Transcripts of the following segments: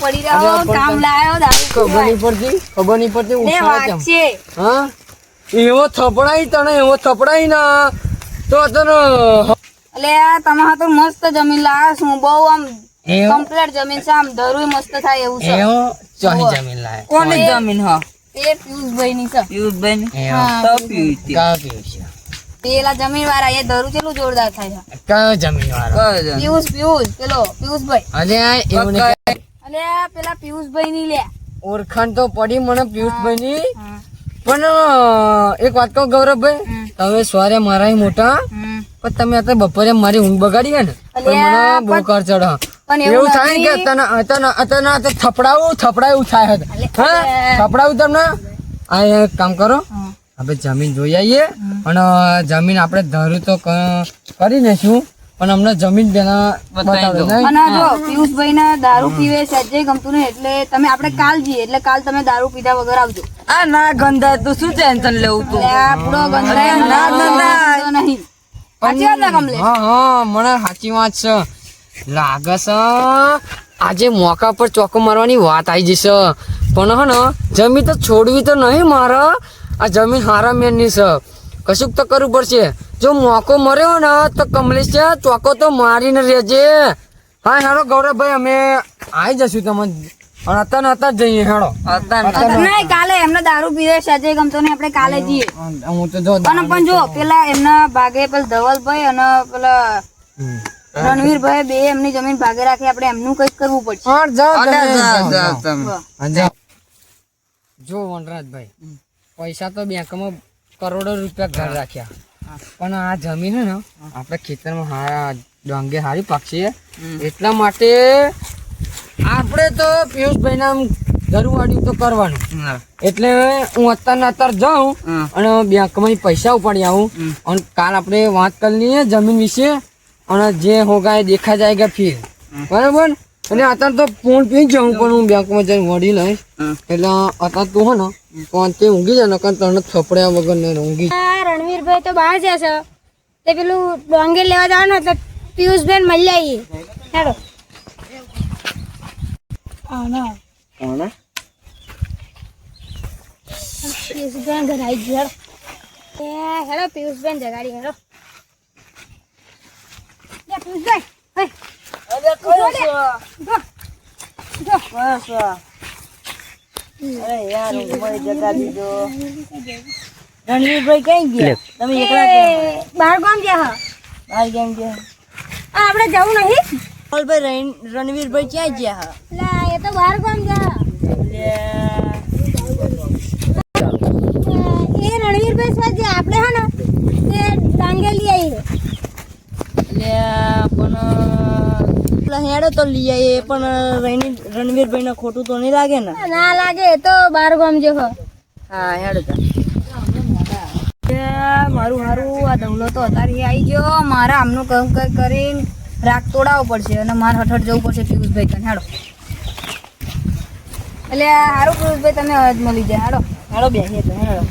પડી રહ્યો કામ લાયો દારૂ ખબર નહીં પડતી ઉઠાડે છે હા એવો થપડાઈ ના તો તને એટલે તમારે તો મસ્ત જમીન લાવ્યા છું બહુ આમ કમ્પ્લીટ જમીન છે આમ ધરું મસ્ત થાય એવું છે એવો ચોહી જમીન લાય કોની જમીન હા એ પિયુષભાઈ ની છે પિયુષભાઈ ની હા, તો પીવી કા પીવું છે પેલા જમીન વાળા એ ધરું કેટલું જોરદાર થાય છે કયો જમીન વાળો પિયુષભાઈ અરે એવું નહીં અને પેલા પિયુષભાઈ ની લે ઓળખાણ તો પડી મને પિયુષભાઈ ની પણ એક વાત કહું ગૌરવભાઈ તમે સવારે મારા મોટા પણ તમે અત્યારે બપોરે મારી ઊંઘ બગાડી હે ને પણ મને બહુ કર ચડે એવું થાય ને કે તને થપડાવું થાય હા થપડાવું તમને આ એક કામ કરો આપણે જમીન જોઈ આવીએ અને જમીન આપણે ધરું તો કરી નાખશું પણ અમને જમીન પેલા બતાવો અને જો પિયુષભાઈ ને દારૂ પીવે સજ્જે ગમતું નહીં એટલે તમે આપણે કાલ જઈએ એટલે કાલ તમે દારૂ પીધા વગર આવજો આ ના ગંધા તું શું ટેન્શન લેવું તું આપણો ગંધાય ના, નહીં સાચી વાત ને કમલેશ? હા મને સાચી વાત છે લાગે છે આજે મોકા પર ચોકો મારવાની વાત આવી જશે પણ હે ને જમીન તો છોડવી તો નહીં મારે આ જમીન હારા મેનની છે કશુંક તો કરવું પડશે જો મોકો મર્યો ને તો કમલેશ છે ચોકો તો મારીને રહેજે હા હેડો ગૌરવભાઈ અમે આવી જશું તમે અત્યારે જઈએ હેડો નહીં કાલે એમને દારૂ પીવે સજ્જે ગમતો નહીં આપણે કાલે જઈએ હું તો જો પણ જો પેલા એમના ભાગે પેલા ધવલભાઈ અને પેલા રણવીરભાઈ બે એમની જમીન ભાગે રાખી આપણે એમનું કઈક કરવું પડશે હા જાઓ જાઓ તમે. જો વનરાજભાઈ પૈસા તો બેંકમાં કરોડો રૂપિયા ઘર રાખ્યા પણ આ જમીન હે ને આપણે ખેતરમાં હારા ડાંગે હારી પાકશે એટલા માટે આપણે તો પિયુષભાઈ ના ધરુવાડ્યું તો કરવાનું એટલે હું અત્યારે જાઉં અને બેંકમાં પૈસા ઉપાડી આવું અને કાલ આપણે વાત કરી લઈએ જમીન વિશે અને જે હોગા એ દેખા જાયગા ફીર બરાબર એટલે અત્યારે તો ફોન પી જાઉં પણ હું બેંકમાં જઈને વળી લઈશ એટલે અત્યારે તું હે ને પણ તે ઊંઘી જાય ને તને થપડ્યા વગર ને ઊંઘી રણવીરભાઈ તો બહાર જશે તે પેલું ડોંગર લેવા જવાનું એટલે પિયુષભાઈ મળી આવીએ હેડો પિયુષભાઈ ઘર આવી ગયો હેડો પિયુષભાઈ જગાડી હેડો પિયુષભાઈ રણવીરભાઈ કઈ ગયા તમે એકલા બહાર ગામ ગયા બહાર કેમ ગયા આપણે જવું નહીં રણવીરભાઈ ક્યાં ગયા લા એ તો બહાર ગામ ગયા એ રણવીરભાઈ સ્વાજી આપણે હે ને તે ડાંગે લઈ આવીએ પણ હેડો તો લઈ આવીએ પણ રણવીરભાઈ ને ખોટું તો નહીં લાગે ને ના લાગે એ તો બહાર ગામ જો હા હેડો તો મારું હારું આ ધવલો તો અત્યારે આવી ગયો મારે આમનું કંઈ કંઈ કરીને રાગ તોડાવવો પડશે અને મારે હઠ જવું પડશે પિયુષભાઈ કને હેડો એટલે હારું પિયુષભાઈ તમે હવે જ મળી જાય હેડો બેસીએ તો હેડો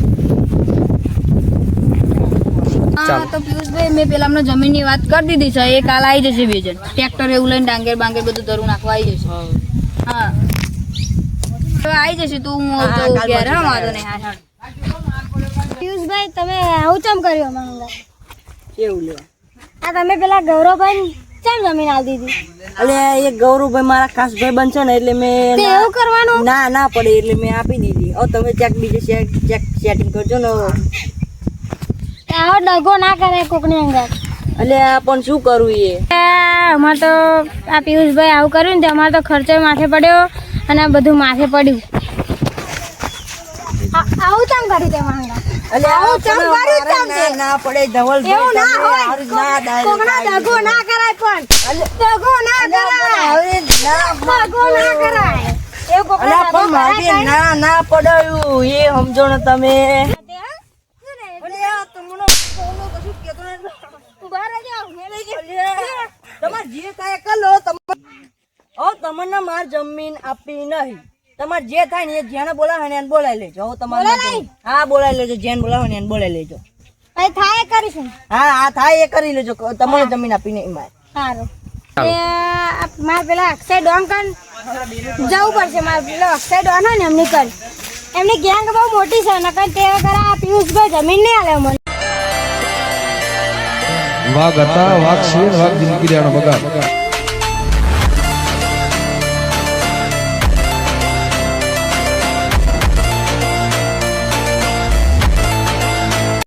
હા તો પિયુષભાઈ મેં પેલા અમને જમીનની વાત કરી દીધી છે એ કાલ આવી જશે બે જણ ટ્રેક્ટર એવું લઈને ડાંગેર બાંગેર બધું ધરું નાખવા આવી જશે હા તો આવી જશે તું હું તો ઘેર હા વાંધો નહીં હા હેડો પિયુષભાઈ તમે આવું ચમ કર્યું અમારું કેવું લે આ તમે પેલા ગૌરવભાઈ ચમ જમીન આલી દીધી અલે એ ગૌરવભાઈ મારા ખાસ ભાઈ બનશે ને એટલે મેં તે એવું કરવાનું ના પડે એટલે મેં આપી દીધી હવે તમે ચેક બીજે ચેક સેટિંગ કરજો ને આવો ડગો ના કરે કોકની અંદર એટલે આ પણ શું કરવું એ અમારે તો આ પિયુષભાઈ આવું કર્યું ને તે અમારે તો ખર્ચો માથે પડ્યો અને આ બધું માથે પડ્યું આવું ચમ કર્યું તે માંગા એટલે આવું ચમ કર્યું ચમ તે ના પડે ધવલભાઈ એવું ના હોય ના કોકના દગો ના કરાય પણ દગો ના કરાય દગો ના કરાય એવું કોકના દગો કરાય ના પડ્યું એ સમજો ને તમે તમારે જે થાય કર લો તમને માર જમીન આપી નહીં તમારે જે થાય ને એ જેને બોલાવે ને એને બોલાવી લેજો તમારે હા બોલાવી લેજો જેને બોલાવે ને એને બોલાવી લેજો ભાઈ થાય કરીશું હા થાય એ કરી લેજો તમારે જમીન આપી નહીં મારે સારું મારે પેલા અક્ષય ડોંકન જવું પડશે મારે પેલો અક્ષય ડોન હોય ને એમની કર એમની ગેંગ બહુ મોટી છે નકર તે વગર આ પિયુષભાઈ જમીન નહીં આલે મને વાઘ હતા વાઘ છે વાઘ જિંદગી બગાડ